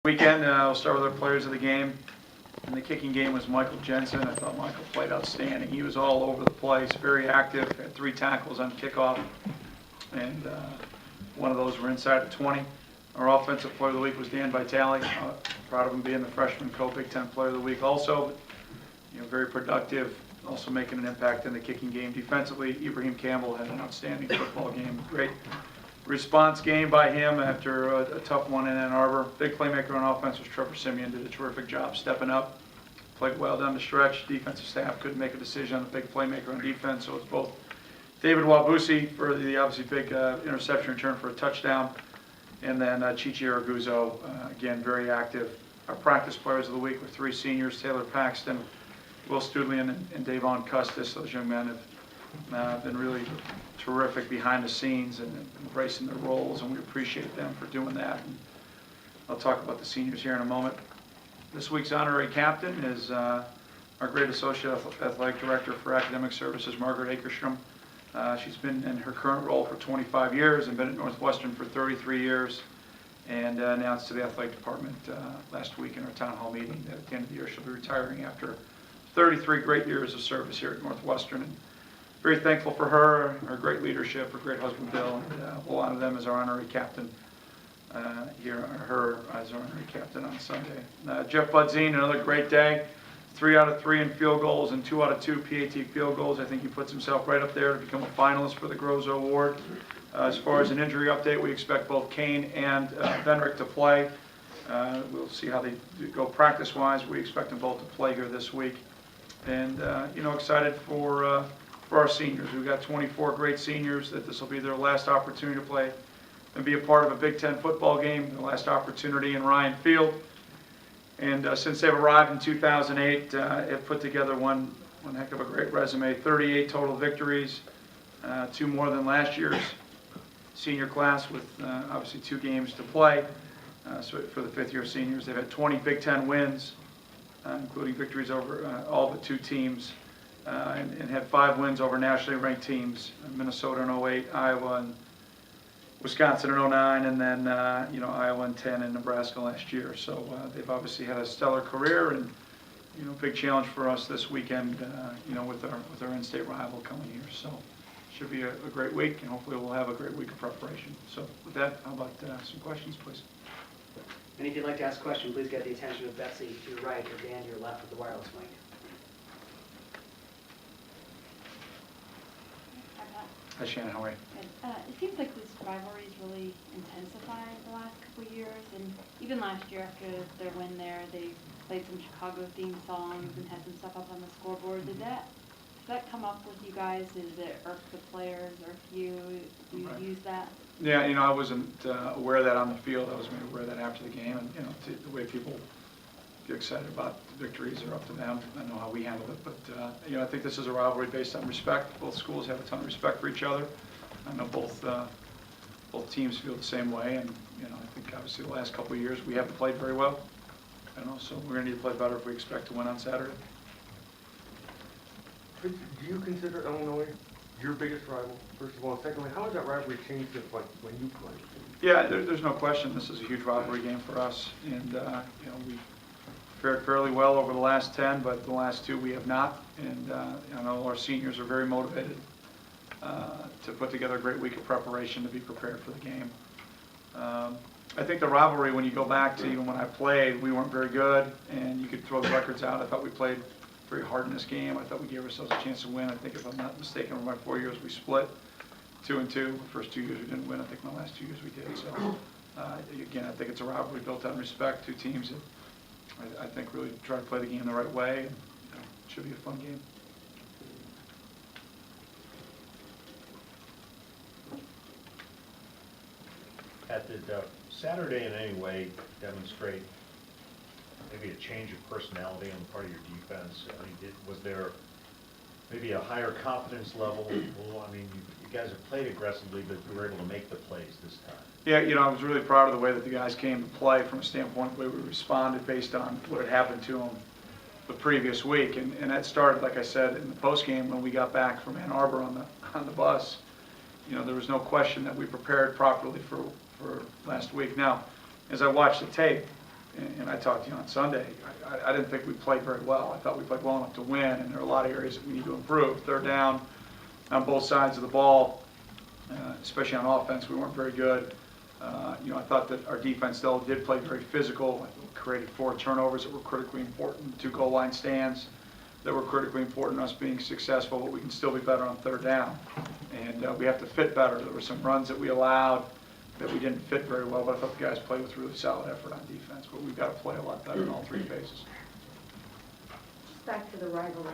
Weekend, we'll start with our players of the game. And the kicking game was Michael Jensen. I thought Michael played outstanding. He was all over the place, very active, had 3 tackles on kickoff, and one of those were inside the 20. Our offensive player of the week was Dan Vitale. Proud of him being the freshman co-Big Ten player of the week also. Very productive, also making an impact in the kicking game. Defensively, Ibrahim Campbell had an outstanding football game. Great response game by him after a tough one in Ann Arbor. Big playmaker on offense was Trevor Simeon. Did a terrific job stepping up. Played well down the stretch. Defensive staff couldn't make a decision on the big playmaker on defense, so it's both David Wabusi for the obviously big interception return for a touchdown, and then Chichi Arguzo, again, very active. Our practice players of the week were 3 seniors, Taylor Paxton, Will Studlian, and Davon Custis. Those young men have been really terrific behind the scenes and embracing their roles, and we appreciate them for doing that. And I'll talk about the seniors here in a moment. This week's honorary captain is our great associate athletic director for academic services, Margaret Akerstrom. She's been in her current role for 25 years and been at Northwestern for 33 years, and announced to the athletic department last week in our town hall meeting that at the end of the year she'll be retiring after 33 great years of service here at Northwestern. And very thankful for her great leadership, her great husband Bill, and we'll honor them as our honorary captain here, her as our honorary captain on Sunday. Jeff Budzine, another great day. 3 out of 3 in field goals and 2 out of 2 PAT field goals. I think he puts himself right up there to become a finalist for the Grozo Award. As far as an injury update, we expect both Kane and Venrick to play. We'll see how they go practice-wise. We expect them both to play here this week. And excited for our seniors. We've got 24 great seniors that this will be their last opportunity to play and be a part of a Big Ten football game, the last opportunity in Ryan Field. And since they've arrived in 2008, have put together one heck of a great resume. 38 total victories, 2 more than last year's senior class, with obviously 2 games to play. So for the 5th-year seniors, they've had 20 Big Ten wins, including victories over all but 2 teams, and had 5 wins over nationally ranked teams: Minnesota in 08, Iowa and Wisconsin in 09, and then Iowa in 10 and Nebraska last year. So they've obviously had a stellar career, and big challenge for us this weekend. With our in-state rival coming here. So should be a great week, and hopefully we'll have a great week of preparation. So with that, how about some questions, please? And if you'd like to ask a question, please get the attention of Betsy to your right or Dan to your left with the wireless mic. Hi, Shannon. How are you? It seems like this rivalry's really intensified the last couple of years, and even last year after their win there, they played some Chicago-themed songs and had some stuff up on the scoreboard. Does that come up with you guys? Does it irk the players or you? Do you use that? Yeah, I wasn't aware of that on the field. I was made aware of that after the game, and the way people get excited about the victories are up to them. I know how we handle it, but I think this is a rivalry based on respect. Both schools have a ton of respect for each other. I know both teams feel the same way, and I think obviously the last couple of years we haven't played very well. So we're going to need to play better if we expect to win on Saturday. Do you consider Illinois your biggest rival, first of all? Secondly, how has that rivalry changed since when you played? Yeah, there's no question this is a huge rivalry game for us, and we fared fairly well over the last 10, but the last 2 we have not. And I know our seniors are very motivated to put together a great week of preparation to be prepared for the game. I think the rivalry, when you go back to even when I played, we weren't very good, and you could throw the records out. I thought we played very hard in this game. I thought we gave ourselves a chance to win. I think, if I'm not mistaken, over my 4 years we split 2-2. The first 2 years we didn't win. I think my last 2 years we did. So again, I think it's a rivalry built on respect. 2 teams that I think really try to play the game the right way. And, it should be a fun game. Pat, did Saturday in any way demonstrate maybe a change of personality on the part of your defense? I mean, was there maybe a higher confidence level? Well, I mean, you guys have played aggressively, but you were able to make the plays this time. Yeah, I was really proud of the way that the guys came to play from a standpoint of the way we responded based on what had happened to them the previous week. And that started, like I said, in the postgame when we got back from Ann Arbor on the bus. There was no question that we prepared properly for last week. Now, as I watched the tape, and I talked to you on Sunday, I didn't think we played very well. I thought we played well enough to win, and there are a lot of areas that we need to improve. Third down on both sides of the ball, especially on offense, we weren't very good. I thought that our defense still did play very physical. We created 4 turnovers that were critically important, 2 goal line stands that were critically important in us being successful, but we can still be better on third down. And we have to fit better. There were some runs that we allowed that we didn't fit very well, but I thought the guys played with really solid effort on defense. But we've got to play a lot better in all 3 phases. Just back to the rivalry.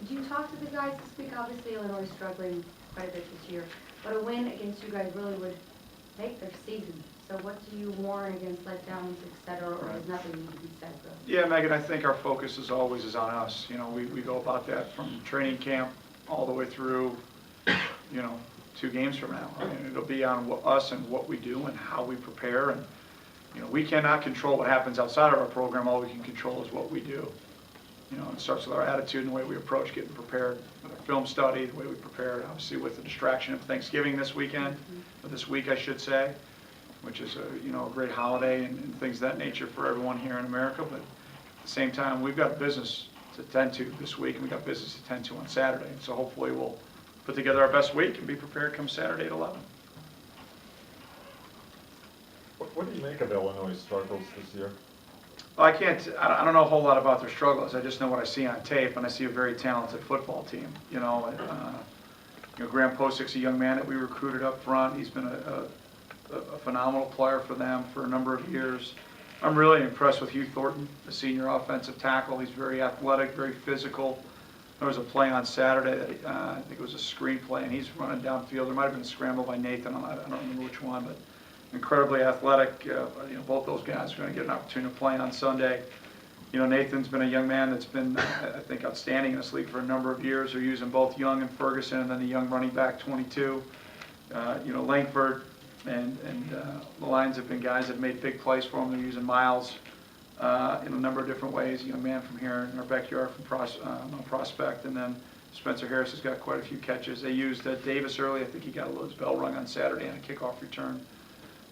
Did you talk to the guys this week? Obviously, Illinois is struggling quite a bit this year, but a win against you guys really would make their season. So what do you warn against letdowns, et cetera, or does nothing need to be said, though? Yeah, Megan, I think our focus is always on us. We go about that from training camp all the way through, 2 games from now. I mean, it'll be on us and what we do and how we prepare. And, we cannot control what happens outside of our program. All we can control is what we do. It starts with our attitude and the way we approach getting prepared with our film study, the way we prepare, obviously with the distraction of Thanksgiving this weekend, or this week I should say, which is a great holiday and things of that nature for everyone here in America. But at the same time, we've got business to attend to this week, and we've got business to attend to on Saturday. And so hopefully we'll put together our best week and be prepared come Saturday at 11. What do you make of Illinois' struggles this year? Well, I don't know a whole lot about their struggles. I just know what I see on tape, and I see a very talented football team. Graham Posick's a young man that we recruited up front. He's been a phenomenal player for them for a number of years. I'm really impressed with Hugh Thornton, the senior offensive tackle. He's very athletic, very physical. There was a play on Saturday that I think it was a screen play, and he's running downfield. There might have been a scramble by Nathan. I don't remember which one, but incredibly athletic. Both those guys are going to get an opportunity to play on Sunday. Nathan's been a young man that's been, I think, outstanding in this league for a number of years. They're using both Young and Ferguson, and then the young running back, 22. Langford and the Lions have been guys that have made big plays for them. They're using Miles in a number of different ways. A young man from here in our backyard from Prospect, and then Spencer Harris has got quite a few catches. They used Davis early. I think he got a little bell rung on Saturday on a kickoff return.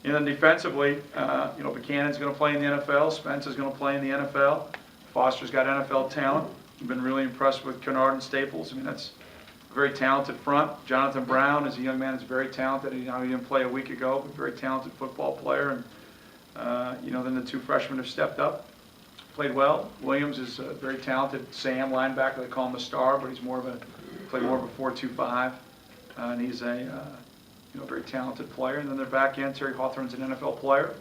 And then defensively, Buchanan's going to play in the NFL. Spence is going to play in the NFL. Foster's got NFL talent. I've been really impressed with Kennard and Staples. I mean, that's a very talented front. Jonathan Brown is a young man that's very talented. He didn't play a week ago, but very talented football player. And, then the 2 freshmen have stepped up, played well. Williams is a very talented Sam linebacker. They call him the star, but he's played more of a 4-2-5. And he's a very talented player. And then their back end, Terry Hawthorne's an NFL player.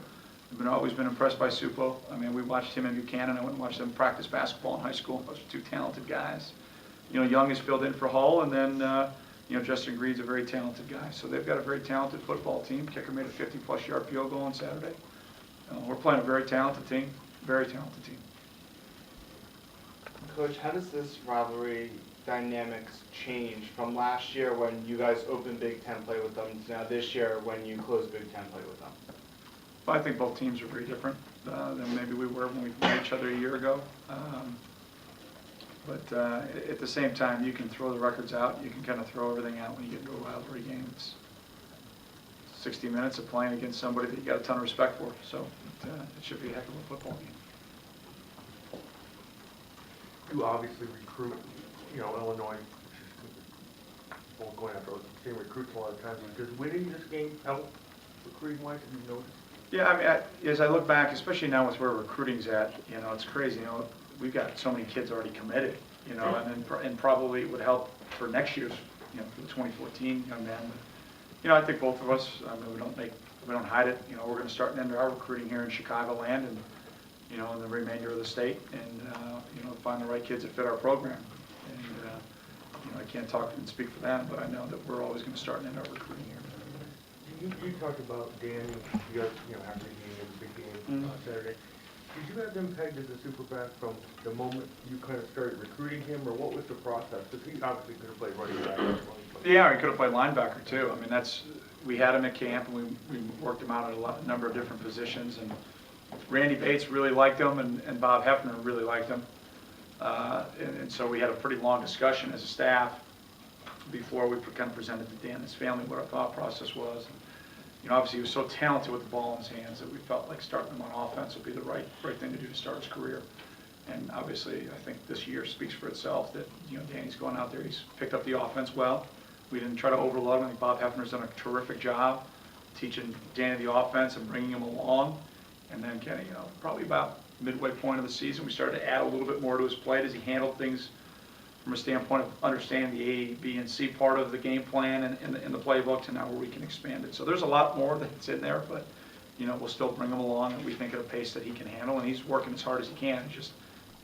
I've always been impressed by Supo. I mean, we watched him in Buchanan. I went and watched them practice basketball in high school. Those are 2 talented guys. Young is filled in for Hull, and then, Justin Greed's a very talented guy. So they've got a very talented football team. Kicker made a 50-plus yard field goal on Saturday. We're playing a very talented team, very talented team. Coach, how does this rivalry dynamics change from last year when you guys opened Big Ten play with them to now this year when you close Big Ten play with them? Well, I think both teams are very different than maybe we were when we played each other a year ago. But at the same time, you can throw the records out. You can kind of throw everything out when you get into a rivalry game. It's 60 minutes of playing against somebody that you got a ton of respect for. So it should be a heck of a football game. You obviously recruit, Illinois, going after the same recruits a lot of times. Does winning this game help recruiting-wise, have you noticed? Yeah, I mean, as I look back, especially now with where recruiting's at, it's crazy. We've got so many kids already committed, and probably it would help for next year's, for the 2014 young man. But, I think both of us, I mean, we don't hide it. We're going to start and end our recruiting here in Chicagoland and, in the remainder of the state, and, find the right kids that fit our program. And, I can't talk and speak for them, but I know that we're always going to start and end our recruiting here. You talked about Dan, you guys, after the game, it was a big game Saturday. Did you have them pegged as a superback from the moment you kind of started recruiting him, or what was the process? Because he obviously could have played running back. Yeah, he could have played linebacker too. I mean, we had him at camp, and we worked him out at a number of different positions. And Randy Bates really liked him, and Bob Hefner really liked him. And so we had a pretty long discussion as a staff before we kind of presented to Dan and his family what our thought process was. obviously he was so talented with the ball in his hands that we felt like starting him on offense would be the right thing to do to start his career. And obviously, I think this year speaks for itself that, Danny's going out there, he's picked up the offense well. We didn't try to overload him. I think Bob Hefner's done a terrific job teaching Danny the offense and bringing him along. And then Kenny, probably about midway point of the season, we started to add a little bit more to his plate as he handled things from a standpoint of understanding the A, B, and C part of the game plan and in the playbook to now where we can expand it. So there's a lot more that's in there, but, we'll still bring him along, and we think at a pace that he can handle, and he's working as hard as he can. It's just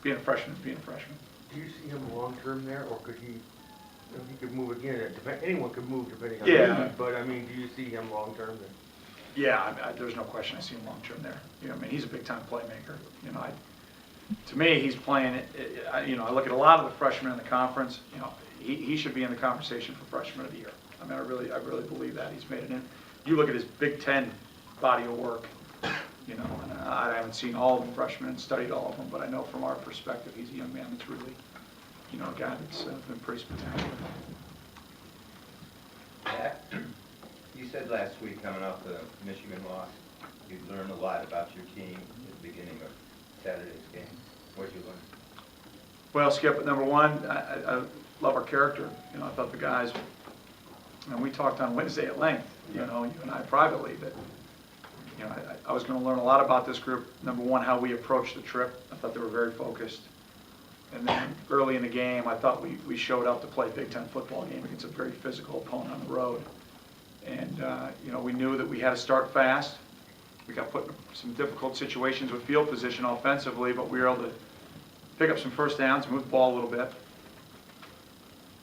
being a freshman is being a freshman. Do you see him long-term there, or could he, he could move again? Anyone could move depending on Yeah. the need, but I mean, do you see him long-term there? Yeah, there's no question I see him long-term there. He's a big-time playmaker. To me, he's playing, I look at a lot of the freshmen in the conference, he should be in the conversation for freshman of the year. I really believe that. He's made it in. You look at his Big Ten body of work, and I haven't seen all of the freshmen and studied all of them, but I know from our perspective, he's a young man that's really, a guy that's been pretty spectacular. Pat, you said last week coming off the Michigan loss, you'd learned a lot about your team at the beginning of Saturday's game. What did you learn? Well, Skip, number one, I love our character. I thought the guys, we talked on Wednesday at length, you and I privately, that, I was going to learn a lot about this group. Number one, how we approached the trip. I thought they were very focused. And then early in the game, I thought we showed up to play a Big Ten football game against a very physical opponent on the road. And, we knew that we had to start fast. We got put in some difficult situations with field position offensively, but we were able to pick up some first downs, move the ball a little bit.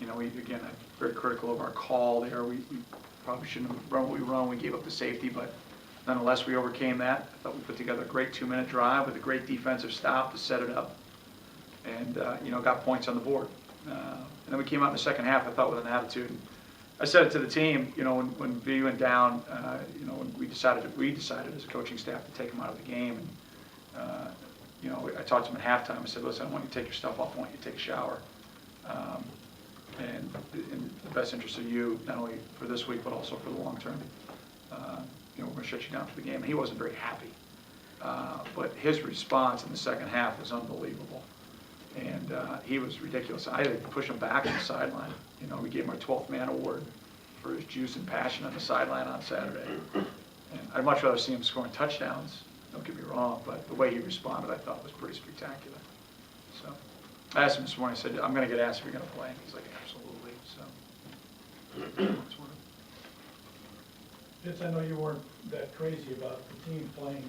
I'm very critical of our call there. We probably shouldn't have run what we run. We gave up the safety, but nonetheless, we overcame that. I thought we put together a great 2-minute drive with a great defensive stop to set it up, and got points on the board. And then we came out in the second half, I thought, with an attitude. I said it to the team, when V went down, when we decided as a coaching staff to take him out of the game. And, I talked to him at halftime. I said, listen, I want you to take your stuff off. I want you to take a shower. And in the best interest of you, not only for this week, but also for the long term, we're going to shut you down for the game. And he wasn't very happy. But his response in the second half was unbelievable. And he was ridiculous. I had to push him back on the sideline. We gave him our 12th man award for his juice and passion on the sideline on Saturday. And I'd much rather see him scoring touchdowns, don't get me wrong, but the way he responded I thought was pretty spectacular. So I asked him this morning, I said, I'm going to get asked if you're going to play. And he's like, absolutely. So, Vince, I know you weren't that crazy about the team playing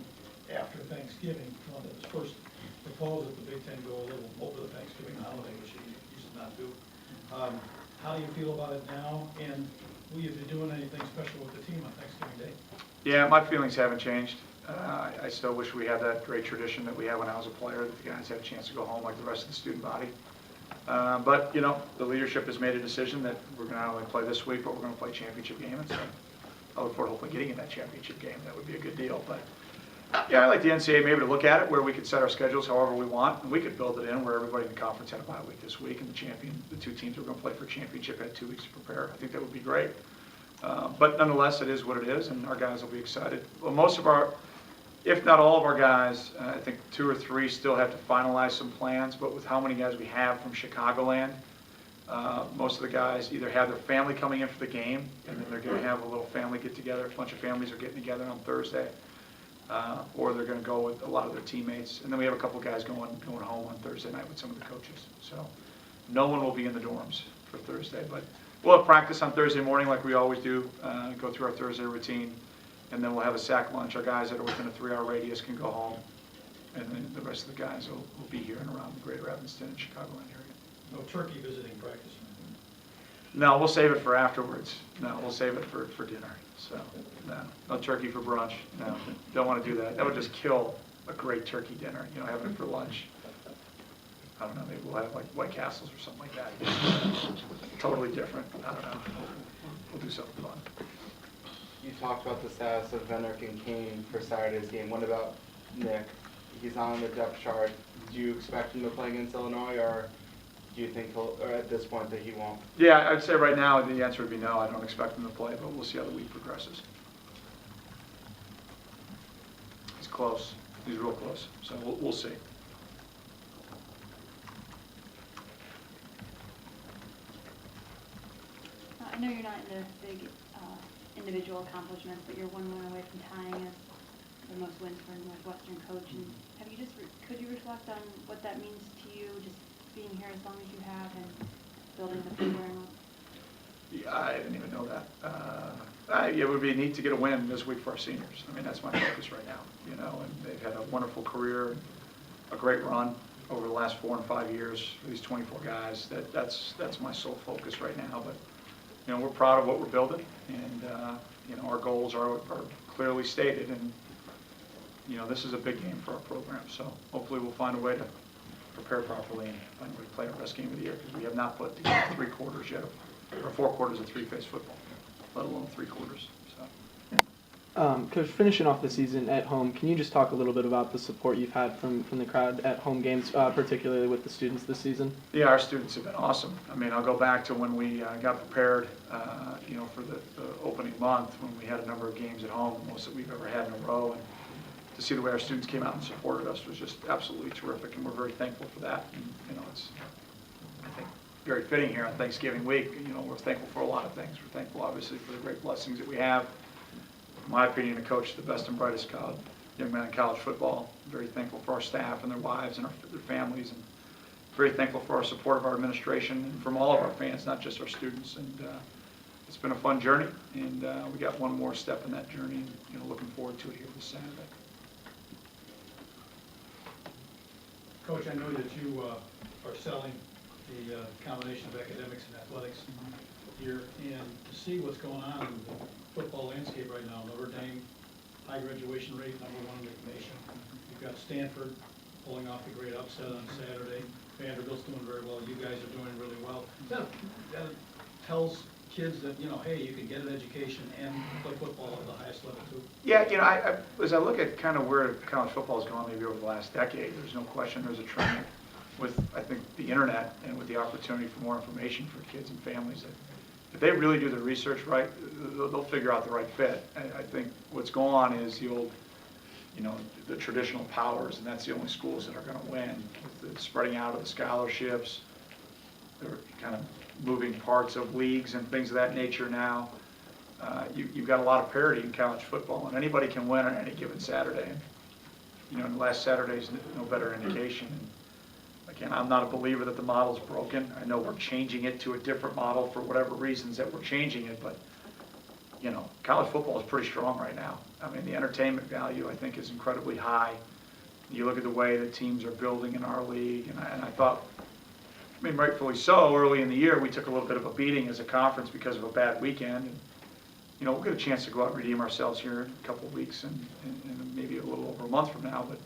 after Thanksgiving. One that was first proposed that the Big Ten go a little over the Thanksgiving holiday, which it used to not do. How do you feel about it now? And will you be doing anything special with the team on Thanksgiving Day? yeah, my feelings haven't changed. I still wish we had that great tradition that we had when I was a player, that the guys have a chance to go home like the rest of the student body. But, the leadership has made a decision that we're going to not only play this week, but we're going to play championship game. And so I look forward to hopefully getting in that championship game. That would be a good deal. But, yeah, I'd like the NCAA maybe to look at it where we could set our schedules however we want. And we could build it in where everybody in the conference had a bye week this week, and the two teams that were going to play for championship had 2 weeks to prepare. I think that would be great. But nonetheless, it is what it is, and our guys will be excited. Well, most of our, if not all of our guys, I think 2 or 3 still have to finalize some plans, but with how many guys we have from Chicagoland, most of the guys either have their family coming in for the game, and then they're going to have a little family get-together. A bunch of families are getting together on Thursday, or they're going to go with a lot of their teammates. And then we have a couple guys going home on Thursday night with some of the coaches. So no one will be in the dorms for Thursday, but we'll have practice on Thursday morning like we always do, go through our Thursday routine, and then we'll have a sack lunch. Our guys that are within a 3-hour radius can go home, and then the rest of the guys will be here and around the greater Evanston and Chicagoland area. No turkey visiting practice? No, we'll save it for afterwards. No, we'll save it for dinner. So, no turkey for brunch. No, don't want to do that. That would just kill a great turkey dinner, having it for lunch. I don't know, maybe we'll have like White Castles or something like that. Totally different. I don't know. We'll do something fun. You talked about the status of Venrick and Kane for Saturday's game. What about Nick? He's not on the depth chart. Do you expect him to play against Illinois, or do you think or at this point that he won't? Yeah, I'd say right now the answer would be no. I don't expect him to play, but we'll see how the week progresses. close. He's real close. So we'll see. I know you're not into big individual accomplishments, but you're one win away from tying as the most wins for a Northwestern coach. And have you could you reflect on what that means to you, just being here as long as you have and building the program up? Yeah, I didn't even know that. It would be neat to get a win this week for our seniors. I mean, that's my focus right now, you know, and they've had a wonderful career, a great run over the last 4 and 5 years for these 24 guys. That's my sole focus right now. But, you know, we're proud of what we're building, and, you know, our goals are clearly stated, and, you know, this is a big game for our program. So hopefully we'll find a way to prepare properly and find a way to play our best game of the year, because we have not put together 3 quarters yet, or 4 quarters of 3-phase football, let alone 3 quarters. So. Coach, finishing off the season at home, can you just talk a little bit about the support you've had from the crowd at home games, particularly with the students this season? Yeah, our students have been awesome. I mean, I'll go back to when we got prepared, you know, for the opening month, when we had a number of games at home, most that we've ever had in a row. And to see the way our students came out and supported us was just absolutely terrific, and we're very thankful for that. And, you know, it's, I think, very fitting here on Thanksgiving week. You know, we're thankful for a lot of things. We're thankful, obviously, for the great blessings that we have. In my opinion, to coach the best and brightest young men in college football. Very thankful for our staff and their wives and their families, and very thankful for our support of our administration and from all of our fans, not just our students. And it's been a fun journey, and we got one more step in that journey, and, you know, looking forward to it here this Saturday. Coach, I know that you are selling the combination of academics and athletics here, and to see what's going on in the football landscape right now, Notre Dame, high graduation rate, #1 in the nation. You've got Stanford pulling off a great upset on Saturday. Vanderbilt's doing very well. You guys are doing really well. That tells kids that, you know, hey, you can get an education and play football at the highest level too. Yeah, you know, as I look at kind of where college football has gone maybe over the last decade, there's no question there's a trend with, I think, the internet and with the opportunity for more information for kids and families. That if they really do the research right, they'll figure out the right fit. I think what's going on is the old, you know, the traditional powers, and that's the only schools that are going to win. With the spreading out of the scholarships, they're kind of moving parts of leagues and things of that nature now. You've got a lot of parity in college football, and anybody can win on any given Saturday. And, you know, last Saturday's no better indication. And again, I'm not a believer that the model's broken. I know we're changing it to a different model for whatever reasons that we're changing it, but, you know, college football is pretty strong right now. I mean, the entertainment value, I think, is incredibly high. You look at the way the teams are building in our league, and I thought, I mean, rightfully so, early in the year, we took a little bit of a beating as a conference because of a bad weekend. And, you know, we'll get a chance to go out and redeem ourselves here in a couple of weeks and maybe a little over a month from now. But,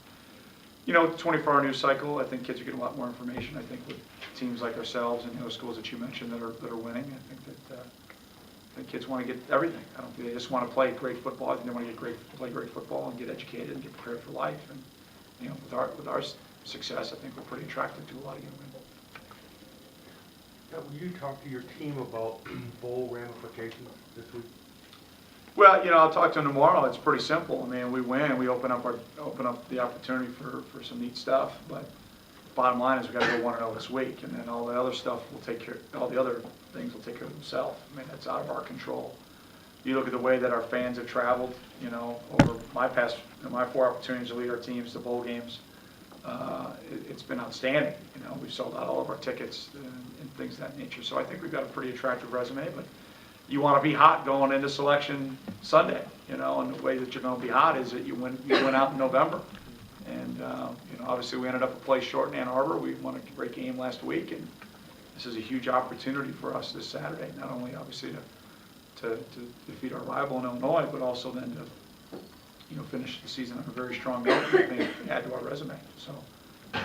you know, 24-hour news cycle, I think kids are getting a lot more information. I think with teams like ourselves and those schools that you mentioned that are winning, I think kids want to get everything. I don't think they just want to play great football. I think they want to play great football and get educated and get prepared for life. And, you know, with our success, I think we're pretty attractive to a lot of young men. Now, will you talk to your team about bowl ramifications this week? Well, you know, I'll talk to them tomorrow. It's pretty simple. I mean, we win, we open up the opportunity for some neat stuff. But bottom line is we got to go 1-0 this week, and then all the other stuff will take care. All the other things will take care of themselves. I mean, that's out of our control. You look at the way that our fans have traveled. You know, over my 4 opportunities to lead our teams to bowl games. It's been outstanding. You know, we've sold out all of our tickets and things of that nature. So I think we've got a pretty attractive resume. But you want to be hot going into Selection Sunday. You know, and the way that you're going to be hot is that you win out in November. And you know, obviously we ended up a place short in Ann Arbor. We won a great game last week, and this is a huge opportunity for us this Saturday. Not only obviously to defeat our rival in Illinois, but also then to, you know, finish the season on a very strong note and I think add to our resume. So,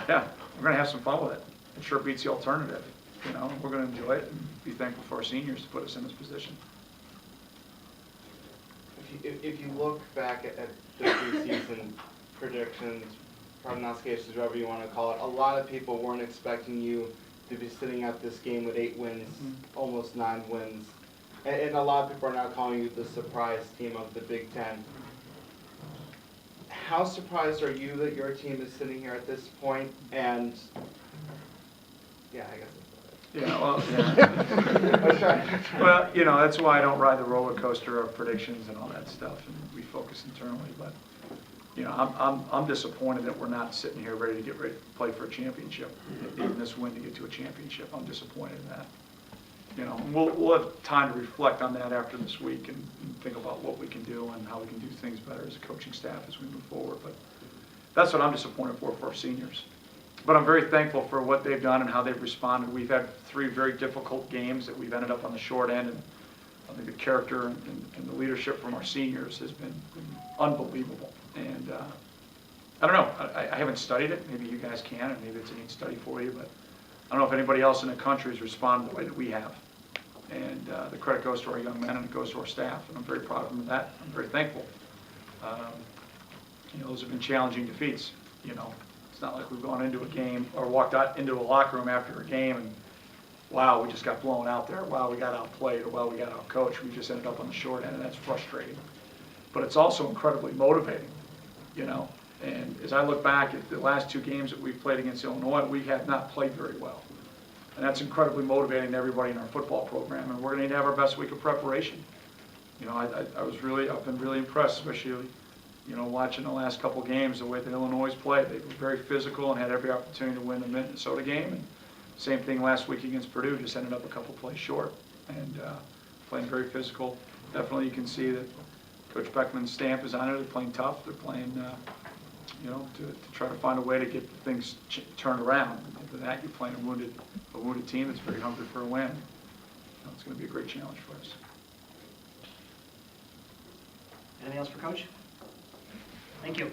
yeah, we're going to have some fun with it. It sure beats the alternative. You know, we're going to enjoy it and be thankful for our seniors to put us in this position. If you look back at the preseason predictions, prognostications, whatever you want to call it, a lot of people weren't expecting you to be sitting at this game with 8 wins, almost 9 wins. And a lot of people are now calling you the surprise team of the Big Ten. how surprised are you that your team is sitting here at this point? And, yeah, I guess that's Yeah, well, yeah. about it. Well, you know, that's why I don't ride the roller coaster of predictions and all that stuff, and we focus internally, but, you know, I'm disappointed that we're not sitting here ready to play for a championship, even this win to get to a championship. I'm disappointed in that. You know, we'll have time to reflect on that after this week and think about what we can do and how we can do things better as a coaching staff as we move forward, but that's what I'm disappointed for our seniors. But I'm very thankful for what they've done and how they've responded. We've had 3 very difficult games that we've ended up on the short end, and I think the character and the leadership from our seniors has been unbelievable. And I don't know, I haven't studied it. Maybe you guys can, and maybe it's a neat study for you, but I don't know if anybody else in the country has responded the way that we have. And the credit goes to our young men and it goes to our staff, and I'm very proud of them of that. I'm very thankful. You know, those have been challenging defeats, you know. It's not like we've gone into a game or walked out into a locker room after a game and, wow, we just got blown out there. Wow, we got outplayed, or wow, we got outcoached. We just ended up on the short end, and that's frustrating. But it's also incredibly motivating, you know. And as I look back at the last 2 games that we've played against Illinois, we have not played very well. And that's incredibly motivating to everybody in our football program, and we're going to need to have our best week of preparation. You know, I've been really impressed, especially, you know, watching the last couple games, the way that Illinois played. They were very physical and had every opportunity to win the Minnesota game. And same thing last week against Purdue, just ended up a couple plays short. And playing very physical. Definitely you can see that Coach Beckman's stamp is on it. They're playing tough. They're playing, you know, to try to find a way to get things turned around. And after that, you're playing a wounded team that's very hungry for a win. So it's going to be a great challenge for us. Anything else for Coach? Thank you.